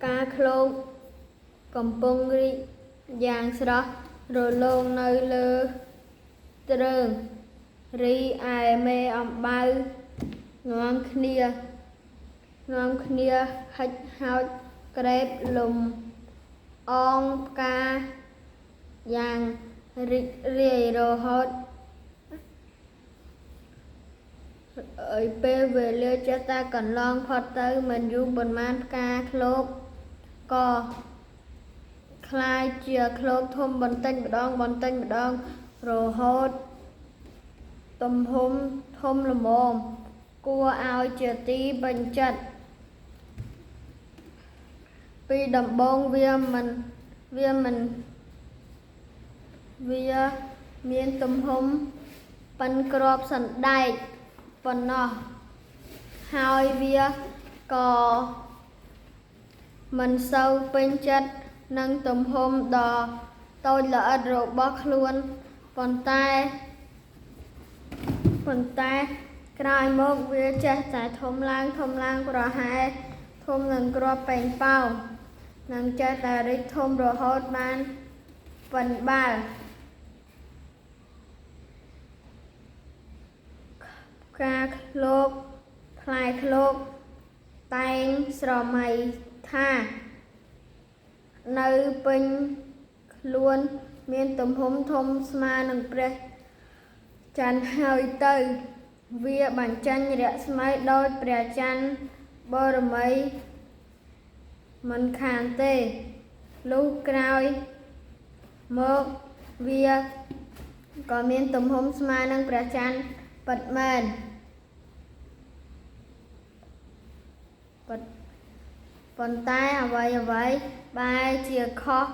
ការឃ្លោកកំពុងរីកយ៉ាងស្រស់រលោងនៅលើទ្រើងរីឯមេអំបៅនាំគ្នាហិចហោចក្រេបលំអងផ្កាយ៉ាងរីករាយរហូតពេលវេលាចេះតែកន្លងផុតទៅមិនយូរប៉ុន្មានផ្កាឃ្លោកក៏ក្លាយជាឃ្លោកធំបន្តិចម្ដងរហូតទំហំធំល្មមគួរឲ្យជាទីពេញចិត្តពីដំបូងវាមានទំហំប៉ុនគ្រាប់សណ្ដែកប៉ុណ្ណោះហើយវាក៏មិនសូវពេញចិត្តនឹងទំហំដ៏តូចល្អិតរបស់ខ្លួនប៉ុន្តែក្រោយមកវាចេះតែធំឡើងប្រហែលធំនឹងគ្រាប់ប៉េងប៉ោងនិងចេះតែរីកធំរហូតបានប៉ុនបាល់ផ្កាឃ្លោកផ្លែឃ្លោកតែងស្រមៃថានៅពេញខ្លួនមានទំហំធំស្មើនឹងព្រះច័ន្ទហើយទៅវាបញ្ចេញរស្មីដូចព្រះច័ន្ទបរមីមិនខានទេលុះក្រោយមកវាក៏មានទំហំស្មើនឹងព្រះច័ន្ទពិតមែនប៉ុន្តែអ្វីបែរជាខុស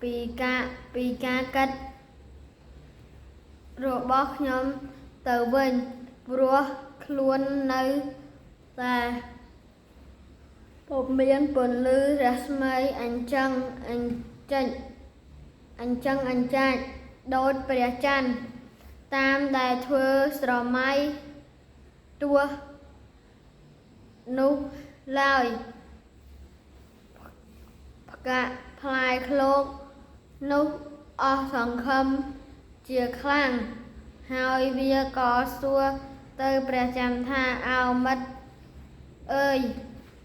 ពីការគិតរបស់ខ្ញុំទៅវិញព្រោះខ្លួននៅតែពុំមានពន្លឺរស្មីអញ្ចឹងចាច់ដូចព្រះច័ន្ទតាមដែលធ្វើស្រមៃទោះនោះឡើយផ្លែឃ្លោកនោះអស់សង្ឃឹមជាខ្លាំងហើយវាក៏សួរទៅព្រះច័ន្ទថាអោមិត្តអើយ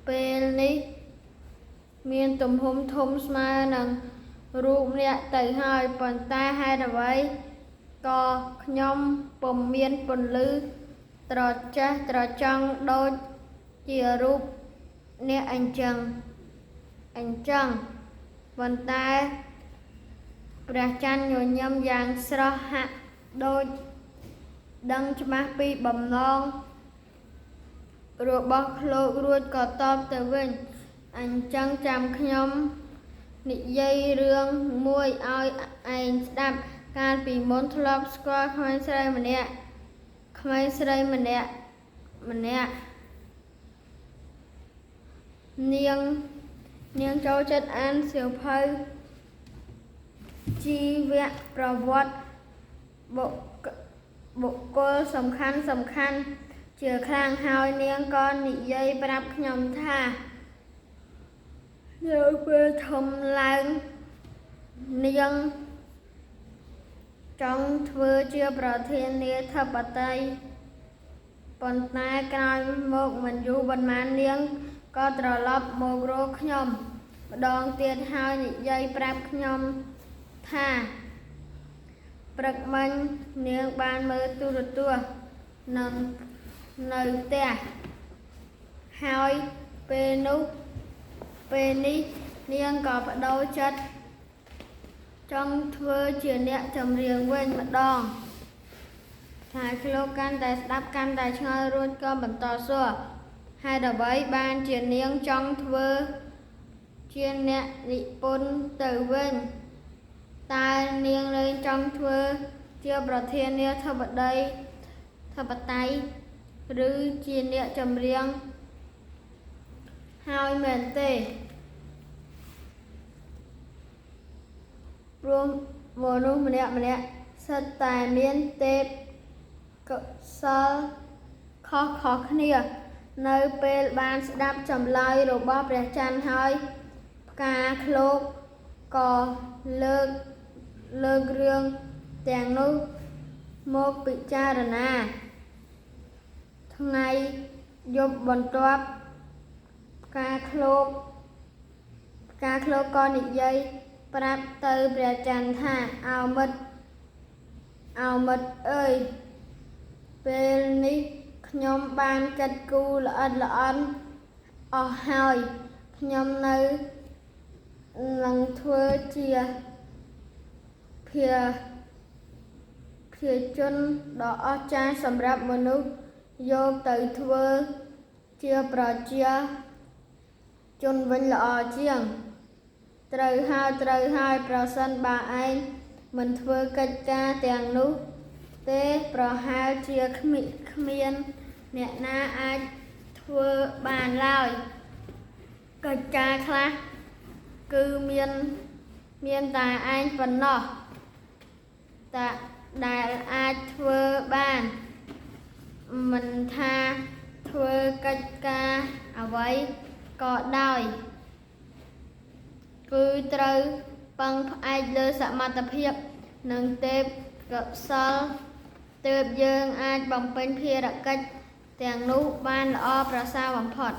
ពេលនេះមានទំហំធំស្មើនឹងរូបអ្នកទៅហើយប៉ុន្តែហេតុអ្វីក៏ខ្ញុំពុំមានពន្លឺត្រចង់ដូចជារូបអ្នកអញ្ចឹងប៉ុន្តែព្រះច័ន្ទញញឹមយ៉ាងស្រស់ហាក់ដូចដឹងច្បាស់ពីបំណងរបស់ឃ្លោករួចក៏តបទៅវិញអញ្ចឹងចាំខ្ញុំនិយាយរឿងមួយឲ្យឯងស្ដាប់កាលពីមុនធ្លាប់ស្គាល់ក្មេងស្រីម្នាក់នាងចូលចិត្តអានសៀវភៅជីវប្រវត្តិបុគ្គលសំខាន់ជាខ្លាំងហើយនាងក៏និយាយប្រាប់ខ្ញុំថានៅពេលធំឡើងនាងចង់ធ្វើជាប្រធានាធិបតីប៉ុន្តែក្រោយមកមិនយូរប៉ុន្មាននាងក៏ត្រឡប់មករកខ្ញុំម្ដងទៀតហើយនិយាយប្រាប់ខ្ញុំថាព្រឹកមិញនាងបានមើលទូរទស្សន៍នៅផ្ទះហើយពេលនេះនាងក៏ប្តូរចិត្តចង់ធ្វើជាអ្នកចម្រៀងវិញម្ដងថាឃ្លោកកាន់តែស្ដាប់កាន់តែឆ្ងល់រួចក៏បន្តសួរហេតុអ្វីបានជានាងចង់ធ្វើជាអ្នកនិពន្ធទៅវិញតើនាងលែងចង់ធ្វើជាប្រធានាធិបតីឬជាអ្នកចម្រៀងហើយមែនទេព្រោះមនុស្សម្នាក់សិតតែមានទេពកោសល្យខុសគ្នានៅពេលបានស្ដាប់ចម្លើយរបស់ព្រះច័ន្ទហើយ ការឃ្លោកក៏លើករឿងទាំងនោះមកពិចារណាថ្ងៃយប់បន្ទាប់ការឃ្លោកក៏និយាយប្រាប់ទៅព្រះច័ន្ទថាអោមិត្តអើយពេលនេះខ្ញុំបានកិត្តគូល្អិតល្អន់អស់ហើយខ្ញុំនៅនឹងធ្វើជាភាជនដ៏អស្ចារ្យសម្រាប់មនុស្សយកទៅធ្វើជាប្រជាជនវិញល្អជាងត្រូវហើយប្រសិនបើឯងមិនធ្វើកិច្ចការទាំងនោះទេប្រហែលជាគ្មានអ្នកណាអាចធ្វើបានឡើយកិច្ចការខ្លះគឺមានតែឯងប៉ុណ្ណោះដែលអាចធ្វើបានមិនថាធ្វើកិច្ចការអ្វីក៏ដោយគឺត្រូវពឹងផ្អែកលើសមត្ថភាពនិងទេពកោសល្យទើបយើងអាចបំពេញភារកិច្ចទាំងនោះបានល្អប្រសើរបំផុត